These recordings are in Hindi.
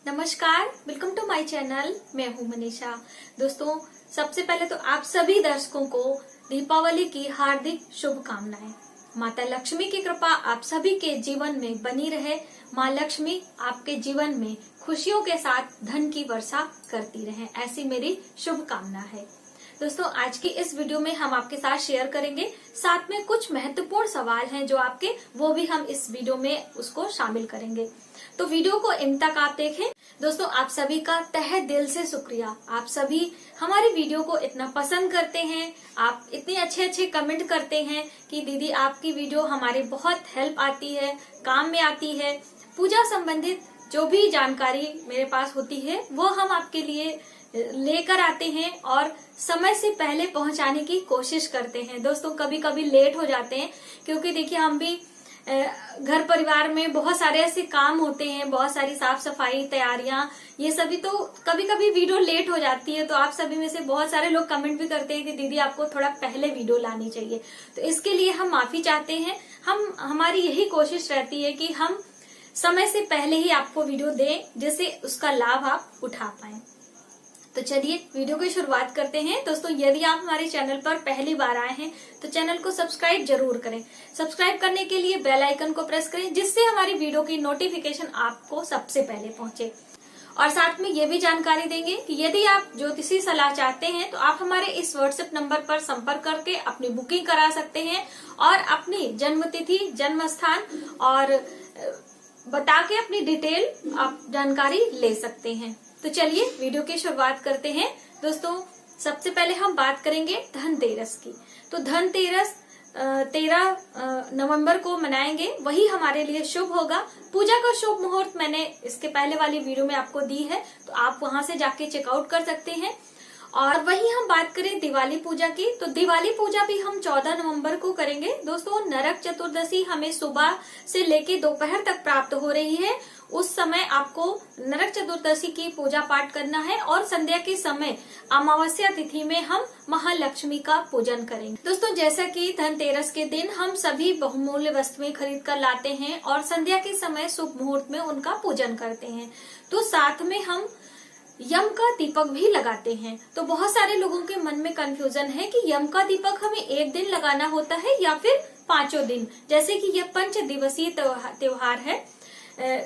नमस्कार, वेलकम टू माय चैनल। मैं हूं मनीषा। दोस्तों, सबसे पहले तो आप सभी दर्शकों को दीपावली की हार्दिक शुभकामनाएं। माता लक्ष्मी की कृपा आप सभी के जीवन में बनी रहे। माँ लक्ष्मी आपके जीवन में खुशियों के साथ धन की वर्षा करती रहे, ऐसी मेरी शुभकामना है। दोस्तों, आज की इस वीडियो में हम आपके साथ शेयर करेंगे, साथ में कुछ महत्वपूर्ण सवाल हैं जो आपके, वो भी हम इस वीडियो में उसको शामिल करेंगे। तो वीडियो को अंत तक आप देखें। दोस्तों, आप सभी का तहे दिल से शुक्रिया। आप सभी हमारी वीडियो को इतना पसंद करते हैं, आप इतने अच्छे अच्छे कमेंट करते हैं कि दीदी आपकी वीडियो हमारी बहुत हेल्प आती है, काम में आती है। पूजा संबंधित जो भी जानकारी मेरे पास होती है वो हम आपके लिए लेकर आते हैं और समय से पहले पहुंचाने की कोशिश करते हैं। दोस्तों, कभी कभी लेट हो जाते हैं क्योंकि देखिए हम भी घर परिवार में बहुत सारे ऐसे काम होते हैं, बहुत सारी साफ सफाई तैयारियां, ये सभी, तो कभी कभी वीडियो लेट हो जाती है। तो आप सभी में से बहुत सारे लोग कमेंट भी करते हैं कि दीदी आपको थोड़ा पहले वीडियो लानी चाहिए। तो इसके लिए हम माफी चाहते हैं। हमारी यही कोशिश रहती है कि हम समय से पहले ही आपको वीडियो दें जिससे उसका लाभ आप उठा पाएं। तो चलिए वीडियो की शुरुआत करते हैं। दोस्तों, यदि आप हमारे चैनल पर पहली बार आए हैं तो चैनल को सब्सक्राइब जरूर करें। सब्सक्राइब करने के लिए बेल आइकन को प्रेस करें जिससे हमारी वीडियो की नोटिफिकेशन आपको सबसे पहले पहुंचे। और साथ में ये भी जानकारी देंगे कि यदि आप ज्योतिषी सलाह चाहते हैं तो आप हमारे इस व्हाट्सएप नंबर पर संपर्क करके अपनी बुकिंग करा सकते हैं और अपनी जन्म तिथि, जन्म स्थान और बता के अपनी डिटेल आप जानकारी ले सकते हैं। तो चलिए वीडियो की शुरुआत करते हैं। दोस्तों, सबसे पहले हम बात करेंगे धनतेरस की। तो धनतेरस 13 नवंबर को मनाएंगे, वही हमारे लिए शुभ होगा। पूजा का शुभ मुहूर्त मैंने इसके पहले वाली वीडियो में आपको दी है, तो आप वहां से जाके चेकआउट कर सकते हैं। और वही हम बात करें दिवाली पूजा की, तो दिवाली पूजा भी हम 14 नवंबर को करेंगे। दोस्तों, नरक चतुर्दशी हमें सुबह से लेके दोपहर तक प्राप्त हो रही है। उस समय आपको नरक चतुर्दशी की पूजा पाठ करना है और संध्या के समय अमावस्या तिथि में हम महालक्ष्मी का पूजन करेंगे। दोस्तों, जैसा कि धनतेरस के दिन हम सभी बहुमूल्य वस्तुएं खरीद कर लाते हैं और संध्या के समय शुभ मुहूर्त में उनका पूजन करते हैं, तो साथ में हम यम का दीपक भी लगाते हैं। तो बहुत सारे लोगों के मन में कंफ्यूजन है कि यम का दीपक हमें एक दिन लगाना होता है या फिर 5 दिन, जैसे कि यह 5 दिवसीय त्योहार है।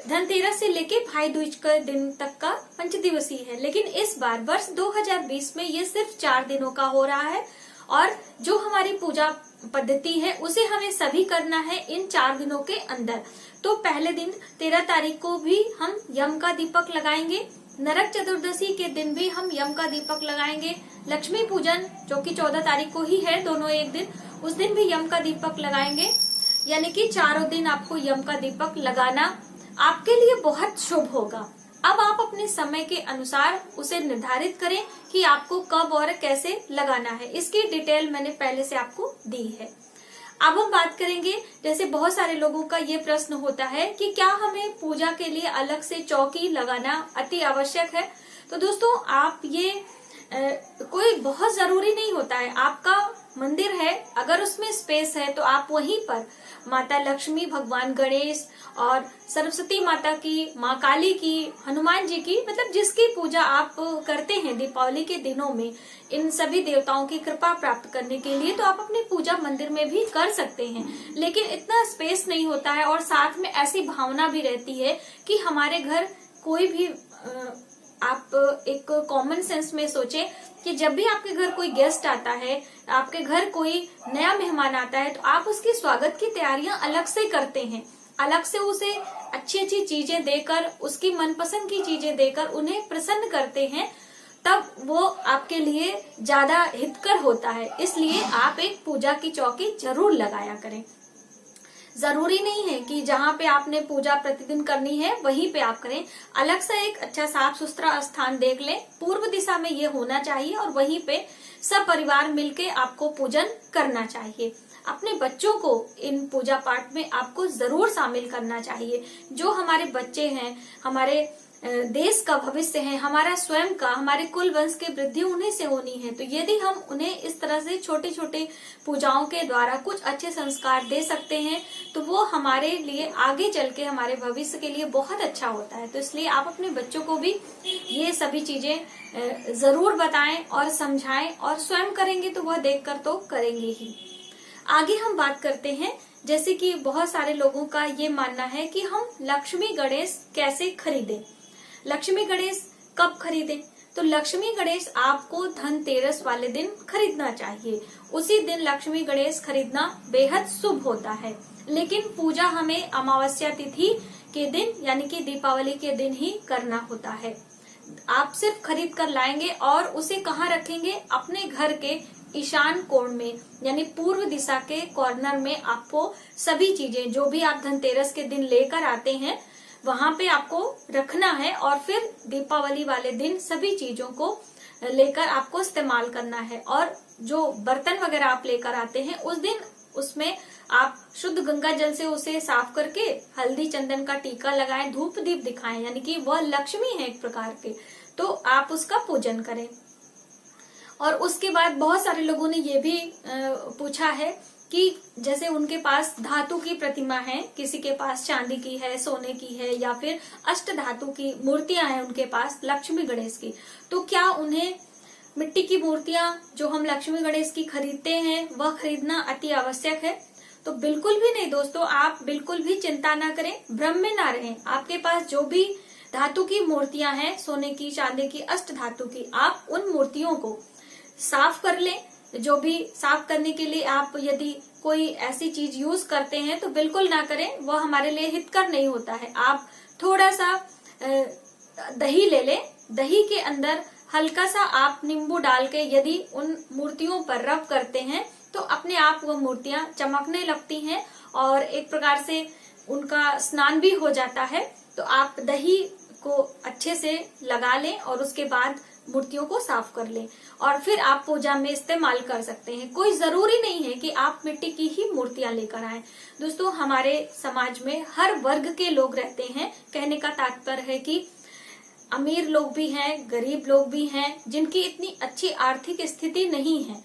धनतेरस से लेके भाई दूज के दिन तक का 5 दिवसीय है, लेकिन इस बार वर्ष 2020 में ये सिर्फ 4 दिनों का हो रहा है और जो हमारी पूजा पद्धति है उसे हमें सभी करना है इन 4 दिनों के अंदर। तो पहले दिन 13 तारीख को भी हम यम का दीपक लगाएंगे, नरक चतुर्दशी के दिन भी हम यम का दीपक लगाएंगे, लक्ष्मी पूजन जो कि 14 तारीख को ही है, दोनों एक दिन, उस दिन भी यम का दीपक लगाएंगे। यानी कि 4 दिन आपको यम का दीपक लगाना आपके लिए बहुत शुभ होगा। अब आप अपने समय के अनुसार उसे निर्धारित करें कि आपको कब और कैसे लगाना है। इसकी डिटेल मैंने पहले से आपको दी है। अब हम बात करेंगे, जैसे बहुत सारे लोगों का ये प्रश्न होता है कि क्या हमें पूजा के लिए अलग से चौकी लगाना अति आवश्यक है। तो दोस्तों, आप ये कोई बहुत जरूरी नहीं होता है। आपका मंदिर है, अगर उसमें स्पेस है तो आप वहीं पर माता लक्ष्मी, भगवान गणेश और सरस्वती माता की, माँ काली की, हनुमान जी की, मतलब जिसकी पूजा आप करते हैं दीपावली के दिनों में, इन सभी देवताओं की कृपा प्राप्त करने के लिए, तो आप अपनी पूजा मंदिर में भी कर सकते हैं। लेकिन इतना स्पेस नहीं होता है और साथ में ऐसी भावना भी रहती है कि हमारे घर कोई भी आप एक कॉमन सेंस में सोचे कि जब भी आपके घर कोई गेस्ट आता है, आपके घर कोई नया मेहमान आता है, तो आप उसके स्वागत की तैयारियां अलग से करते हैं, अलग से उसे अच्छी अच्छी चीजें देकर, उसकी मनपसंद की चीजें देकर उन्हें प्रसन्न करते हैं, तब वो आपके लिए ज्यादा हितकर होता है। इसलिए आप एक पूजा की चौकी जरूर लगाया करें। जरूरी नहीं है कि जहाँ पे आपने पूजा प्रतिदिन करनी है वहीं पे आप करें, अलग से एक अच्छा साफ सुथरा स्थान देख लें, पूर्व दिशा में ये होना चाहिए और वहीं पे सब परिवार मिलके आपको पूजन करना चाहिए। अपने बच्चों को इन पूजा पाठ में आपको जरूर शामिल करना चाहिए। जो हमारे बच्चे हैं, हमारे देश का भविष्य है, हमारा स्वयं का, हमारे कुल वंश की वृद्धि उन्हीं से होनी है। तो यदि हम उन्हें इस तरह से छोटे छोटे पूजाओं के द्वारा कुछ अच्छे संस्कार दे सकते हैं तो वो हमारे लिए आगे चल के हमारे भविष्य के लिए बहुत अच्छा होता है। तो इसलिए आप अपने बच्चों को भी ये सभी चीजें जरूर बताएं और समझाएं, और स्वयं करेंगे तो वह देखकर तो करेंगे ही। आगे हम बात करते हैं, जैसे कि बहुत सारे लोगों का ये मानना है कि हम लक्ष्मी गणेश कैसे खरीदें। लक्ष्मी गणेश कब खरीदें? तो लक्ष्मी गणेश आपको धनतेरस वाले दिन खरीदना चाहिए। उसी दिन लक्ष्मी गणेश खरीदना बेहद शुभ होता है, लेकिन पूजा हमें अमावस्या तिथि के दिन यानी कि दीपावली के दिन ही करना होता है। आप सिर्फ खरीद कर लाएंगे और उसे कहाँ रखेंगे? अपने घर के ईशान कोण में यानी पूर्व दिशा के कॉर्नर में आपको सभी चीजें जो भी आप धनतेरस के दिन लेकर आते हैं वहां पे आपको रखना है, और फिर दीपावली वाले दिन सभी चीजों को लेकर आपको इस्तेमाल करना है। और जो बर्तन वगैरह आप लेकर आते हैं उस दिन उसमें आप शुद्ध गंगा जल से उसे साफ करके हल्दी चंदन का टीका लगाएं, धूप दीप दिखाएं, यानी कि वह लक्ष्मी है एक प्रकार के, तो आप उसका पूजन करें। और उसके बाद बहुत सारे लोगों ने ये भी पूछा है कि जैसे उनके पास धातु की प्रतिमा है, किसी के पास चांदी की है, सोने की है, या फिर अष्ट धातु की मूर्तियां हैं उनके पास लक्ष्मी गणेश की, तो क्या उन्हें मिट्टी की मूर्तियां जो हम लक्ष्मी गणेश की खरीदते हैं वह खरीदना अति आवश्यक है? तो बिल्कुल भी नहीं दोस्तों, आप बिल्कुल भी चिंता ना करें, भ्रम में ना रहें। आपके पास जो भी धातु की मूर्तियां हैं, सोने की, चांदी की, अष्ट धातु की, आप उन मूर्तियों को साफ कर लें। जो भी साफ करने के लिए आप यदि कोई ऐसी चीज यूज करते हैं तो बिल्कुल ना करें, वह हमारे लिए हितकर नहीं होता है। आप थोड़ा सा दही ले लें, दही के अंदर हल्का सा आप नींबू डाल के यदि उन मूर्तियों पर रब करते हैं तो अपने आप वह मूर्तियां चमकने लगती हैं और एक प्रकार से उनका स्नान भी हो जाता है। तो आप दही को अच्छे से लगा लें और उसके बाद मूर्तियों को साफ कर लें और फिर आप पूजा में इस्तेमाल कर सकते हैं। कोई जरूरी नहीं है कि आप मिट्टी की ही मूर्तियां लेकर आएं। दोस्तों, हमारे समाज में हर वर्ग के लोग रहते हैं। कहने का तात्पर्य है कि अमीर लोग भी हैं, गरीब लोग भी हैं, जिनकी इतनी अच्छी आर्थिक स्थिति नहीं है,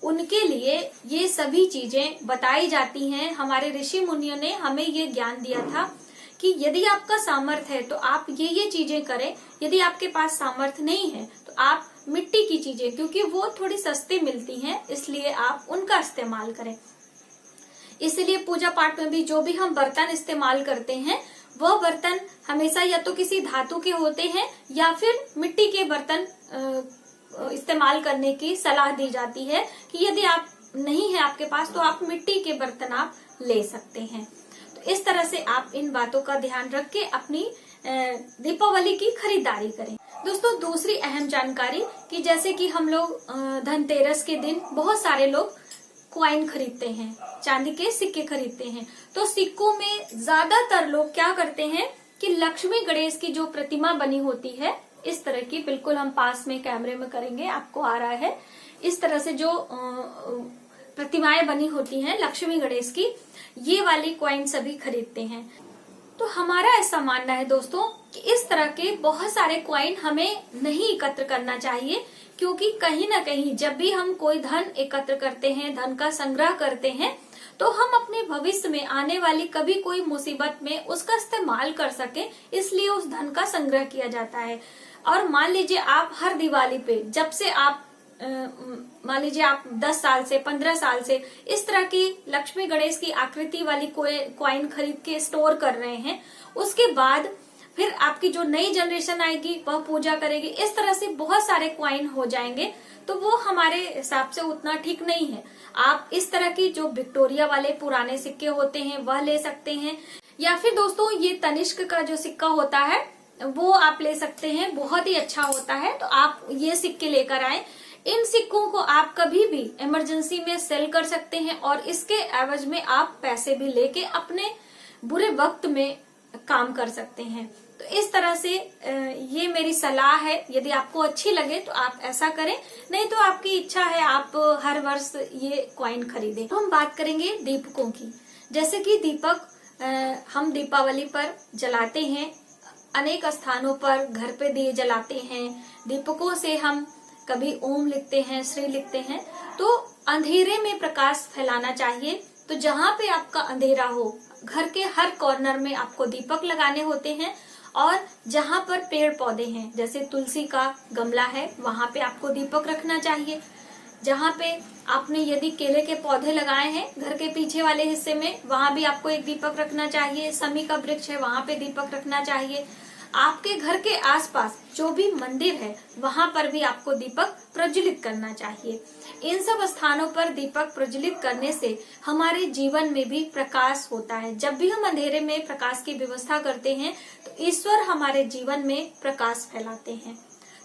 उनके लिए ये सभी चीजें बताई जाती हैं। हमारे ऋषि मुनियों ने हमें ये ज्ञान दिया था कि यदि आपका सामर्थ्य है तो आप ये चीजें करें। यदि आपके पास सामर्थ्य नहीं है तो आप मिट्टी की चीजें, क्योंकि वो थोड़ी सस्ती मिलती हैं, इसलिए आप उनका इस्तेमाल करें। इसलिए पूजा पाठ में भी जो भी हम बर्तन इस्तेमाल करते हैं वह बर्तन हमेशा या तो किसी धातु के होते हैं या फिर मिट्टी के बर्तन इस्तेमाल करने की सलाह दी जाती है कि यदि आप नहीं है आपके पास तो आप मिट्टी के बर्तन आप ले सकते हैं। तो इस तरह से आप इन बातों का ध्यान रख के अपनी दीपावली की खरीदारी करें। दोस्तों, दूसरी अहम जानकारी कि जैसे कि हम लोग धनतेरस के दिन बहुत सारे लोग कॉइन खरीदते हैं, चांदी के सिक्के खरीदते हैं। तो सिक्कों में ज्यादातर लोग क्या करते हैं कि लक्ष्मी गणेश की जो प्रतिमा बनी होती है, इस तरह की, बिल्कुल हम पास में कैमरे में करेंगे, आपको आ रहा है, इस तरह से जो प्रतिमाएं बनी होती हैं लक्ष्मी गणेश की, ये वाली कॉइन सभी खरीदते हैं। तो हमारा ऐसा मानना है दोस्तों कि इस तरह के बहुत सारे कॉइन हमें नहीं एकत्र करना चाहिए, क्योंकि कहीं ना कहीं जब भी हम कोई धन एकत्र करते हैं, धन का संग्रह करते हैं, तो हम अपने भविष्य में आने वाली कभी कोई मुसीबत में उसका इस्तेमाल कर सके, इसलिए उस धन का संग्रह किया जाता है। और मान लीजिए आप हर दिवाली पे, जब से आप मान लीजिए आप 10 साल से 15 साल से इस तरह की लक्ष्मी गणेश की आकृति वाली कॉइन खरीद के स्टोर कर रहे हैं, उसके बाद फिर आपकी जो नई जनरेशन आएगी वह पूजा करेगी, इस तरह से बहुत सारे कॉइन हो जाएंगे, तो वो हमारे हिसाब से उतना ठीक नहीं है। आप इस तरह की जो विक्टोरिया वाले पुराने सिक्के होते हैं वह ले सकते हैं, या फिर दोस्तों ये तनिष्क का जो सिक्का होता है वो आप ले सकते हैं, बहुत ही अच्छा होता है। तो आप ये सिक्के लेकर आए। इन सिक्कों को आप कभी भी इमरजेंसी में सेल कर सकते हैं और इसके एवज में आप पैसे भी लेके अपने बुरे वक्त में काम कर सकते हैं। तो इस तरह से ये मेरी सलाह है, यदि आपको अच्छी लगे तो आप ऐसा करें, नहीं तो आपकी इच्छा है आप हर वर्ष ये कॉइन खरीदें। तो हम बात करेंगे दीपकों की। जैसे कि दीपक हम दीपावली पर जलाते हैं, अनेक स्थानों पर घर पे दिए जलाते हैं, दीपकों से हम कभी ओम लिखते हैं, श्री लिखते हैं। तो अंधेरे में प्रकाश फैलाना चाहिए। तो जहाँ पे आपका अंधेरा हो, घर के हर कॉर्नर में आपको दीपक लगाने होते हैं। और जहाँ पर पेड़ पौधे हैं, जैसे तुलसी का गमला है, वहां पे आपको दीपक रखना चाहिए। जहाँ पे आपने यदि केले के पौधे लगाए हैं घर के पीछे वाले हिस्से में, वहां भी आपको एक दीपक रखना चाहिए। समी का वृक्ष है, वहां पे दीपक रखना चाहिए। आपके घर के आसपास जो भी मंदिर है, वहां पर भी आपको दीपक प्रज्वलित करना चाहिए। इन सब स्थानों पर दीपक प्रज्वलित करने से हमारे जीवन में भी प्रकाश होता है। जब भी हम अंधेरे में प्रकाश की व्यवस्था करते हैं, तो ईश्वर हमारे जीवन में प्रकाश फैलाते हैं।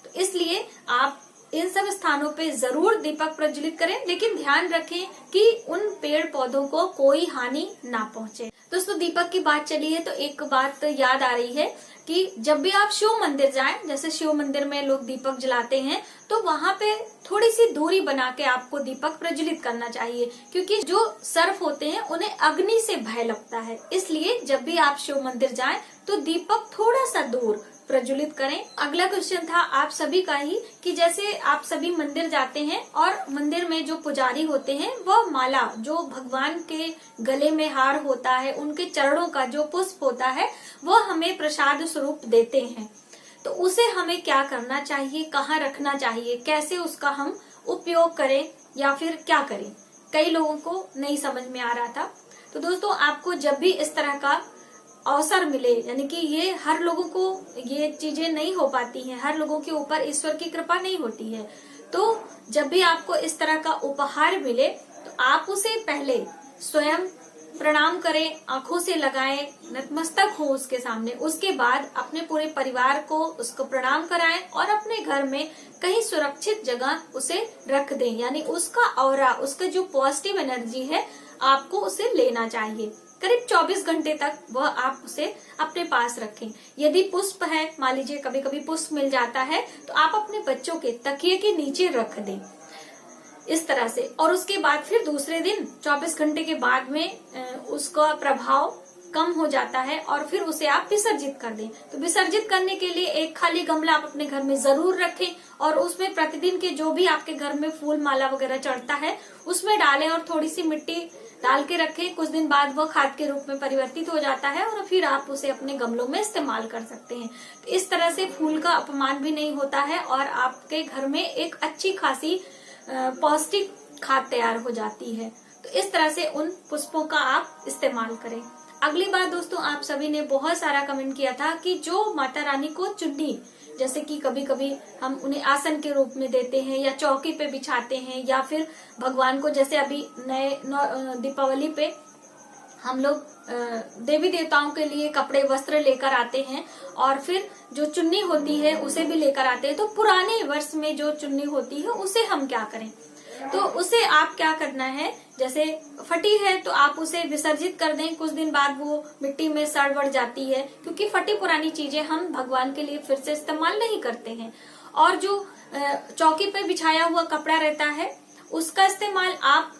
तो इसलिए आप इन सब स्थानों पे जरूर दीपक प्रज्वलित करें, लेकिन ध्यान रखें कि उन पेड़ पौधों को कोई हानि ना पहुंचे। दोस्तों, दीपक की बात चली है तो एक बात याद आ रही है कि जब भी आप शिव मंदिर जाएं, जैसे शिव मंदिर में लोग दीपक जलाते हैं, तो वहां पे थोड़ी सी दूरी बना के आपको दीपक प्रज्वलित करना चाहिए, क्योंकि जो सर्प होते हैं उन्हें अग्नि से भय लगता है। इसलिए जब भी आप शिव मंदिर जाएं तो दीपक थोड़ा सा दूर प्रज्वलित करें। अगला क्वेश्चन था आप सभी का ही कि जैसे आप सभी मंदिर जाते हैं और मंदिर में जो पुजारी होते हैं वह माला, जो भगवान के गले में हार होता है, उनके चरणों का जो पुष्प होता है, वह हमें प्रसाद स्वरूप देते हैं। तो उसे हमें क्या करना चाहिए, कहाँ रखना चाहिए, कैसे उसका हम उपयोग करें या फिर क्या करें, कई लोगों को नहीं समझ में आ रहा था। तो दोस्तों, आपको जब भी इस तरह का अवसर मिले, यानी कि ये हर लोगों को ये चीजें नहीं हो पाती हैं, हर लोगों के ऊपर ईश्वर की कृपा नहीं होती है, तो जब भी आपको इस तरह का उपहार मिले तो आप उसे पहले स्वयं प्रणाम करें, आंखों से लगाएं, नतमस्तक हो उसके सामने। उसके बाद अपने पूरे परिवार को उसको प्रणाम कराएं और अपने घर में कहीं सुरक्षित जगह उसे रख दें। यानी उसका ऑरा, उसका जो पॉजिटिव एनर्जी है, आपको उसे लेना चाहिए। करीब 24 घंटे तक वह आप उसे अपने पास रखें। यदि पुष्प है, मान लीजिए कभी कभी पुष्प मिल जाता है, तो आप अपने बच्चों के तकिए के नीचे रख दें इस तरह से। और उसके बाद फिर दूसरे दिन 24 घंटे के बाद में उसका प्रभाव कम हो जाता है और फिर उसे आप विसर्जित कर दें। तो विसर्जित करने के लिए एक खाली गमला आप अपने घर में जरूर रखें और उसमें प्रतिदिन के जो भी आपके घर में फूल माला वगैरह चढ़ता है उसमें डालें और थोड़ी सी मिट्टी डाल के रखें। कुछ दिन बाद वो खाद के रूप में परिवर्तित हो जाता है और फिर आप उसे अपने गमलों में इस्तेमाल कर सकते हैं। तो इस तरह से फूल का अपमान भी नहीं होता है और आपके घर में एक अच्छी खासी पौष्टिक खाद तैयार हो जाती है। तो इस तरह से उन पुष्पों का आप इस्तेमाल करें। अगली बात दोस्तों, आप सभी ने बहुत सारा कमेंट किया था कि जो माता रानी को चुन्नी, जैसे कि कभी कभी हम उन्हें आसन के रूप में देते हैं या चौकी पे बिछाते हैं, या फिर भगवान को जैसे अभी नए दीपावली पे हम लोग देवी देवताओं के लिए कपड़े वस्त्र लेकर आते हैं और फिर जो चुन्नी होती है उसे भी लेकर आते हैं। तो पुराने वर्ष में जो चुन्नी होती है उसे हम क्या करें, तो उसे आप क्या करना है, जैसे फटी है तो आप उसे विसर्जित कर दें। कुछ दिन बाद वो मिट्टी में सड़ बढ़ जाती है, क्योंकि फटी पुरानी चीजें हम भगवान के लिए फिर से इस्तेमाल नहीं करते हैं। और जो चौकी पे बिछाया हुआ कपड़ा रहता है उसका इस्तेमाल आप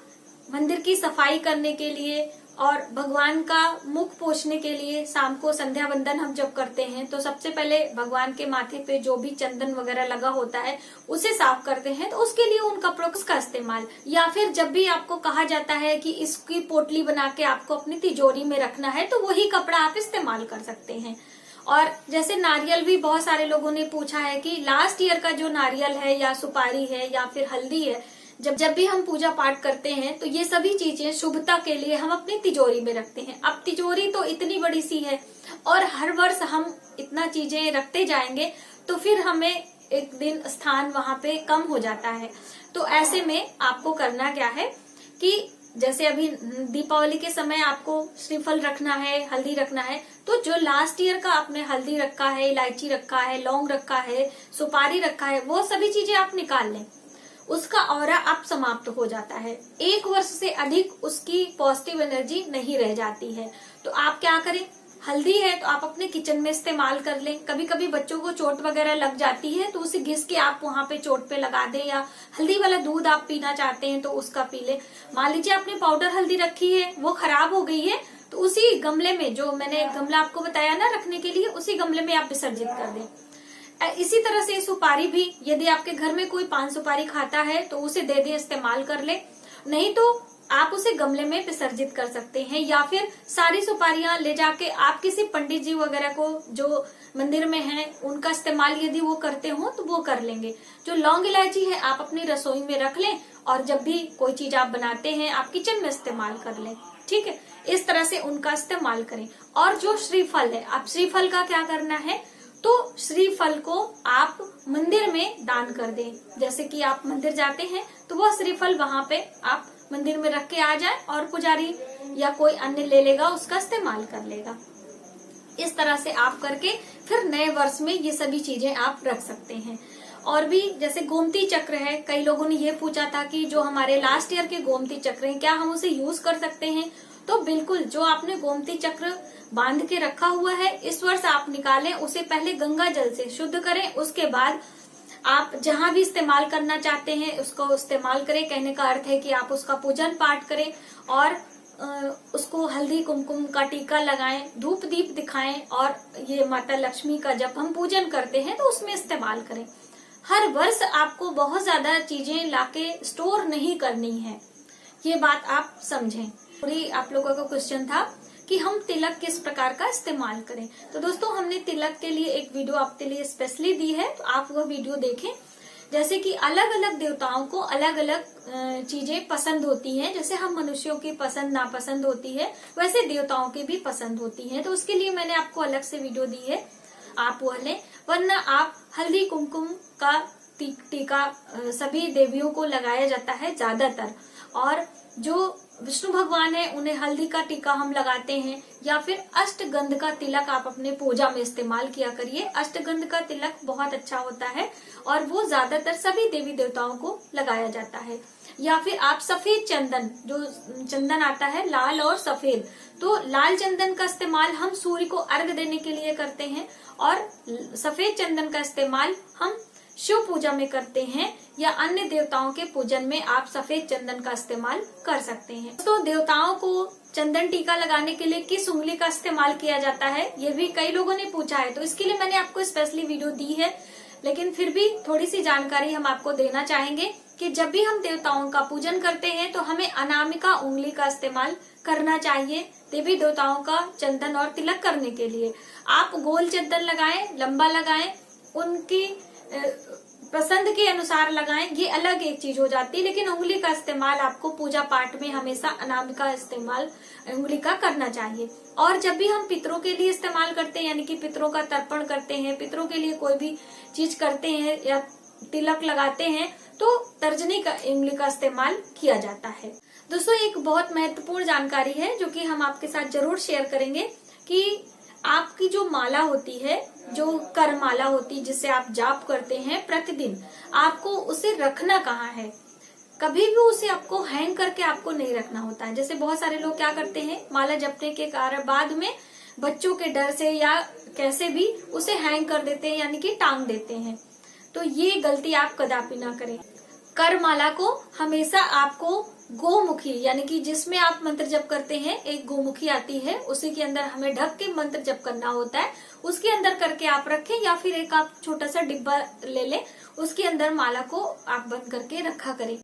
मंदिर की सफाई करने के लिए और भगवान का मुख पोंछने के लिए, शाम को संध्या वंदन हम जब करते हैं तो सबसे पहले भगवान के माथे पे जो भी चंदन वगैरह लगा होता है उसे साफ करते हैं, तो उसके लिए उन कपड़ों का इस्तेमाल। या फिर जब भी आपको कहा जाता है कि इसकी पोटली बना के आपको अपनी तिजोरी में रखना है, तो वही कपड़ा आप इस्तेमाल कर सकते हैं। और जैसे नारियल भी बहुत सारे लोगों ने पूछा है कि लास्ट ईयर का जो नारियल है या सुपारी है या फिर हल्दी है, जब भी हम पूजा पाठ करते हैं तो ये सभी चीजें शुभता के लिए हम अपनी तिजोरी में रखते हैं। अब तिजोरी तो इतनी बड़ी सी है और हर वर्ष हम इतना चीजें रखते जाएंगे तो फिर हमें एक दिन स्थान वहां पे कम हो जाता है। तो ऐसे में आपको करना क्या है कि जैसे अभी दीपावली के समय आपको श्रीफल रखना है, हल्दी रखना है, तो जो लास्ट ईयर का आपने हल्दी रखा है, इलायची रखा है, लौंग रखा है, सुपारी रखा है, वो सभी चीजें आप निकाल लें। उसका ऑरा अब समाप्त हो जाता है, एक वर्ष से अधिक उसकी पॉजिटिव एनर्जी नहीं रह जाती है। तो आप क्या करें, हल्दी है तो आप अपने किचन में इस्तेमाल कर लें। कभी कभी बच्चों को चोट वगैरह लग जाती है तो उसे घिस के आप वहां पे चोट पे लगा दें, या हल्दी वाला दूध आप पीना चाहते हैं तो उसका पी लें। मान लीजिए आपने पाउडर हल्दी रखी है, वो खराब हो गई है, तो उसी गमले में, जो मैंने गमला आपको बताया ना रखने के लिए, उसी गमले में आप विसर्जित कर दें। इसी तरह से सुपारी भी, यदि आपके घर में कोई पान सुपारी खाता है तो उसे दे दें, इस्तेमाल कर ले, नहीं तो आप उसे गमले में विसर्जित कर सकते हैं। या फिर सारी सुपारियां ले जाके आप किसी पंडित जी वगैरह को जो मंदिर में हैं उनका इस्तेमाल यदि वो करते हो तो वो कर लेंगे। जो लौंग इलायची है आप अपनी रसोई में रख लें और जब भी कोई चीज आप बनाते हैं आप किचन में इस्तेमाल कर लें, ठीक है। इस तरह से उनका इस्तेमाल करें। और जो श्रीफल है, आप श्रीफल का क्या करना है, तो श्रीफल को आप मंदिर में दान कर दें। जैसे कि आप मंदिर जाते हैं तो वह श्रीफल वहां पे आप मंदिर में रख के आ जाए और पुजारी या कोई अन्य ले लेगा, उसका इस्तेमाल कर लेगा। इस तरह से आप करके फिर नए वर्ष में ये सभी चीजें आप रख सकते हैं। और भी जैसे गोमती चक्र है, कई लोगों ने ये पूछा था कि जो हमारे लास्ट ईयर के गोमती चक्र हैं क्या हम उसे यूज कर सकते हैं। तो बिल्कुल, जो आपने गोमती चक्र बांध के रखा हुआ है इस वर्ष आप निकालें, उसे पहले गंगा जल से शुद्ध करें, उसके बाद आप जहां भी इस्तेमाल करना चाहते हैं उसको इस्तेमाल करें। कहने का अर्थ है कि आप उसका पूजन पाठ करें और उसको हल्दी कुमकुम का टीका लगाएं, धूप दीप दिखाएं और ये माता लक्ष्मी का जब हम पूजन करते हैं तो उसमें इस्तेमाल करें। हर वर्ष आपको बहुत ज्यादा चीजें लाके स्टोर नहीं करनी है, ये बात आप समझें। पूरी आप लोगों का क्वेश्चन था कि हम तिलक किस प्रकार का इस्तेमाल करें। तो दोस्तों, हमने तिलक के लिए एक वीडियो आपके लिए स्पेशली दी है, तो आप वह वीडियो देखें। जैसे कि अलग अलग देवताओं को अलग अलग चीजें पसंद होती हैं, जैसे हम मनुष्यों की पसंद नापसंद होती है वैसे देवताओं की भी पसंद होती है। तो उसके लिए मैंने आपको अलग से वीडियो दी है, आप वह लें। वरना आप हल्दी कुमकुम का टीका सभी देवियों को लगाया जाता है ज्यादातर, और जो विष्णु भगवान है उन्हें हल्दी का टीका हम लगाते हैं। या फिर अष्टगंध का तिलक आप अपने पूजा में इस्तेमाल किया करिए। अष्टगंध का तिलक बहुत अच्छा होता है और वो ज्यादातर सभी देवी देवताओं को लगाया जाता है। या फिर आप सफेद चंदन, जो चंदन आता है लाल और सफेद, तो लाल चंदन का इस्तेमाल हम सूर्य को अर्घ देने के लिए करते हैं और सफेद चंदन का इस्तेमाल हम शिव पूजा में करते हैं या अन्य देवताओं के पूजन में आप सफेद चंदन का इस्तेमाल कर सकते हैं। तो देवताओं को चंदन टीका लगाने के लिए किस उंगली का इस्तेमाल किया जाता है, ये भी कई लोगों ने पूछा है, तो इसके लिए मैंने आपको स्पेशली वीडियो दी है। लेकिन फिर भी थोड़ी सी जानकारी हम आपको देना चाहेंगे कि जब भी हम देवताओं का पूजन करते हैं तो हमें अनामिका उंगली का इस्तेमाल करना चाहिए देवी देवताओं का चंदन और तिलक करने के लिए। आप गोल चंदन लगाएं, लंबा लगाएं, उनकी पसंद के अनुसार लगाएं, ये अलग एक चीज हो जाती है। लेकिन उंगली का इस्तेमाल आपको पूजा पाठ में हमेशा अनामिका इस्तेमाल उंगली का करना चाहिए। और जब भी हम पितरों के लिए इस्तेमाल करते हैं, यानी कि पितरों का तर्पण करते हैं, पितरों के लिए कोई भी चीज करते हैं या तिलक लगाते हैं, तो तर्जनी का उंगली का इस्तेमाल किया जाता है। दोस्तों, एक बहुत महत्वपूर्ण जानकारी है जो कि हम आपके साथ जरूर शेयर करेंगे कि आपकी जो माला होती है, जो कर माला होती है जिससे आप जाप करते हैं प्रतिदिन, आपको उसे रखना कहाँ है। कभी भी उसे आपको हैंग करके आपको नहीं रखना होता है। जैसे बहुत सारे लोग क्या करते हैं, माला जपने के कारण बाद में बच्चों के डर से या कैसे भी उसे हैंग कर देते हैं, यानी कि टांग देते हैं। तो ये गलती आप कदापि ना करें। कर माला को हमेशा आपको गोमुखी, यानी कि जिसमें आप मंत्र जप करते हैं, एक गोमुखी आती है, उसी के अंदर हमें ढक के मंत्र जप करना होता है, उसके अंदर करके आप रखें। या फिर एक आप छोटा सा डिब्बा ले लें, उसके अंदर माला को आप बंद करके रखा करें।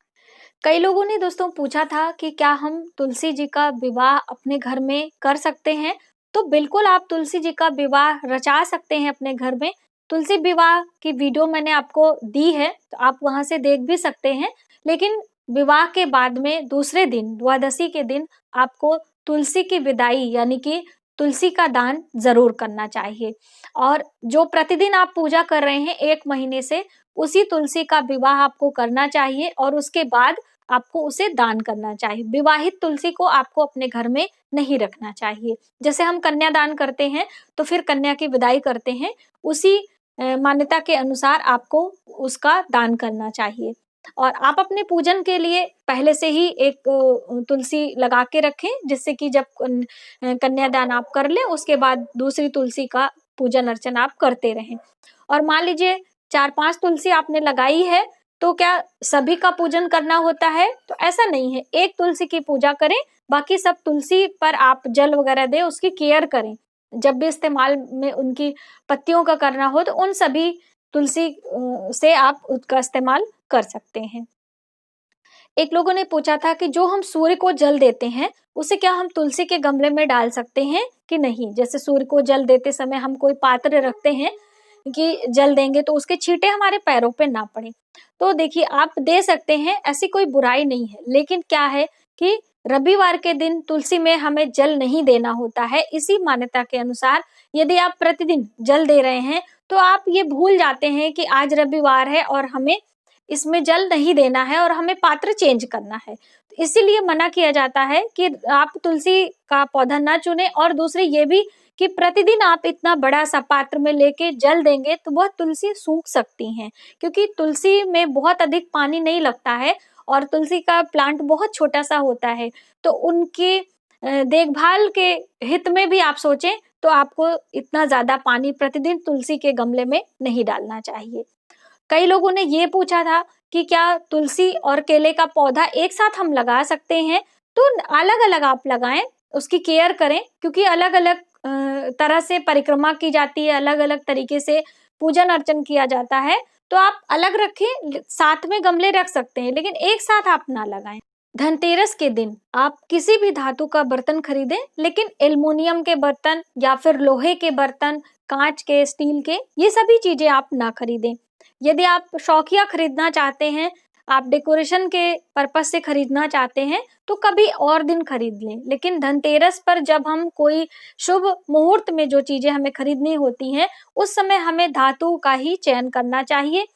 कई लोगों ने दोस्तों पूछा था कि क्या हम तुलसी जी का विवाह अपने घर में कर सकते हैं। तो बिल्कुल, आप तुलसी जी का विवाह रचा सकते हैं अपने घर में। तुलसी विवाह की वीडियो मैंने आपको दी है, तो आप वहां से देख भी सकते हैं। लेकिन विवाह के बाद में दूसरे दिन, द्वादशी के दिन, आपको तुलसी की विदाई यानी कि तुलसी का दान जरूर करना चाहिए। और जो प्रतिदिन आप पूजा कर रहे हैं 1 महीने से, उसी तुलसी का विवाह आपको करना चाहिए और उसके बाद आपको उसे दान करना चाहिए। विवाहित तुलसी को आपको अपने घर में नहीं रखना चाहिए। जैसे हम कन्यादान करते हैं तो फिर कन्या की विदाई करते हैं, उसी मान्यता के अनुसार आपको उसका दान करना चाहिए। और आप अपने पूजन के लिए पहले से ही एक तुलसी लगा के रखें, जिससे कि जब कन्यादान आप कर लें उसके बाद दूसरी तुलसी का पूजन अर्चन आप करते रहें। और मान लीजिए 4-5 तुलसी आपने लगाई है, तो क्या सभी का पूजन करना होता है? तो ऐसा नहीं है, एक तुलसी की पूजा करें, बाकी सब तुलसी पर आप जल वगैरह दें, उसकी केयर करें। जब भी इस्तेमाल में उनकी पत्तियों का करना हो तो उन सभी तुलसी से आप उसका इस्तेमाल कर सकते हैं। एक लोगों ने पूछा था कि जो हम सूर्य को जल देते हैं उसे क्या हम तुलसी के गमले में डाल सकते हैं कि नहीं? जैसे सूर्य को जल देते समय हम कोई पात्र रखते हैं कि जल देंगे तो उसके छींटे हमारे पैरों पे ना पड़े। तो देखिए आप दे सकते हैं, ऐसी कोई बुराई नहीं है, लेकिन क्या है कि रविवार के दिन तुलसी में हमें जल नहीं देना होता है। इसी मान्यता के अनुसार यदि आप प्रतिदिन जल दे रहे हैं तो आप ये भूल जाते हैं कि आज रविवार है और हमें इसमें जल नहीं देना है और हमें पात्र चेंज करना है। तो इसीलिए मना किया जाता है कि आप तुलसी का पौधा ना चुनें। और दूसरी ये भी कि प्रतिदिन आप इतना बड़ा सा पात्र में लेके जल देंगे तो वह तुलसी सूख सकती हैं, क्योंकि तुलसी में बहुत अधिक पानी नहीं लगता है और तुलसी का प्लांट बहुत छोटा सा होता है। तो उनके देखभाल के हित में भी आप सोचें तो आपको इतना ज्यादा पानी प्रतिदिन तुलसी के गमले में नहीं डालना चाहिए। कई लोगों ने ये पूछा था कि क्या तुलसी और केले का पौधा एक साथ हम लगा सकते हैं? तो अलग अलग आप लगाएं, उसकी केयर करें, क्योंकि अलग अलग तरह से परिक्रमा की जाती है, अलग अलग तरीके से पूजन अर्चन किया जाता है। तो आप अलग रखें, साथ में गमले रख सकते हैं, लेकिन एक साथ आप ना लगाएं। धनतेरस के दिन आप किसी भी धातु का बर्तन खरीदें, लेकिन एल्युमिनियम के बर्तन या फिर लोहे के बर्तन, कांच के, स्टील के, ये सभी चीजें आप ना खरीदें। यदि आप शौकिया खरीदना चाहते हैं, आप डेकोरेशन के पर्पस से खरीदना चाहते हैं तो कभी और दिन खरीद लें, लेकिन धनतेरस पर जब हम कोई शुभ मुहूर्त में जो चीजें हमें खरीदनी होती हैं उस समय हमें धातु का ही चयन करना चाहिए,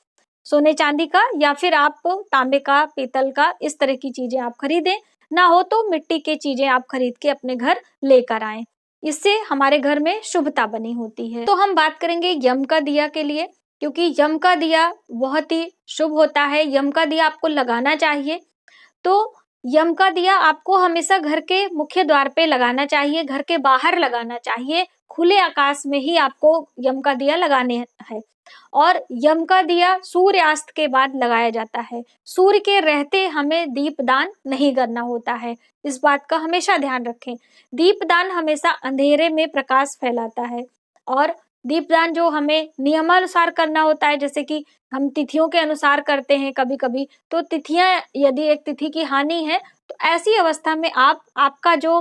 सोने चांदी का, या फिर आप तांबे का, पीतल का, इस तरह की चीजें आप खरीदें। ना हो तो मिट्टी की चीजें आप खरीद के अपने घर लेकर आएं, इससे हमारे घर में शुभता बनी होती है। तो हम बात करेंगे यम का दिया के लिए, क्योंकि यम का दिया बहुत ही शुभ होता है, यम का दिया आपको लगाना चाहिए। तो यम का दिया आपको हमेशा घर के मुख्य द्वार पे लगाना चाहिए, घर के बाहर लगाना चाहिए, खुले आकाश में ही आपको यम का दिया लगाने हैं। और यम का दिया सूर्यास्त के बाद लगाया जाता है, सूर्य के रहते हमें दीपदान नहीं करना होता है, इस बात का हमेशा ध्यान रखें। दीपदान हमेशा अंधेरे में प्रकाश फैलाता है और दीपदान जो हमें नियमानुसार करना होता है, जैसे कि हम तिथियों के अनुसार करते हैं कभी कभी, तो तिथियां, यदि एक तिथि की हानि है तो ऐसी अवस्था में आपका जो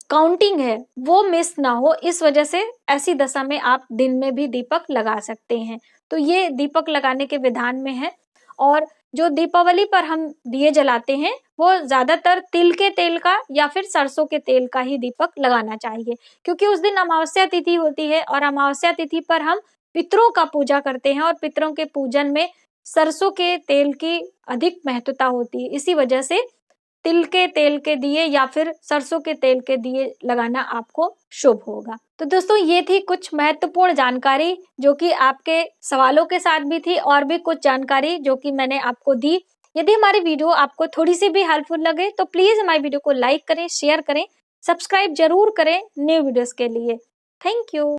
काउंटिंग है वो मिस ना हो, इस वजह से ऐसी दशा में आप दिन में भी दीपक लगा सकते हैं। तो ये दीपक लगाने के विधान में है। और जो दीपावली पर हम दिए जलाते हैं वो ज्यादातर तिल के तेल का या फिर सरसों के तेल का ही दीपक लगाना चाहिए, क्योंकि उस दिन अमावस्या तिथि होती है और अमावस्या तिथि पर हम पितरों का पूजा करते हैं और पितरों के पूजन में सरसों के तेल की अधिक महत्वता होती है। इसी वजह से तिल के तेल के दिए या फिर सरसों के तेल के दिए लगाना आपको शुभ होगा। तो दोस्तों ये थी कुछ महत्वपूर्ण जानकारी जो कि आपके सवालों के साथ भी थी, और भी कुछ जानकारी जो कि मैंने आपको दी। यदि हमारी वीडियो आपको थोड़ी सी भी हेल्पफुल लगे तो प्लीज हमारी वीडियो को लाइक करें, शेयर करें, सब्सक्राइब जरूर करें न्यू वीडियोस के लिए। Thank you.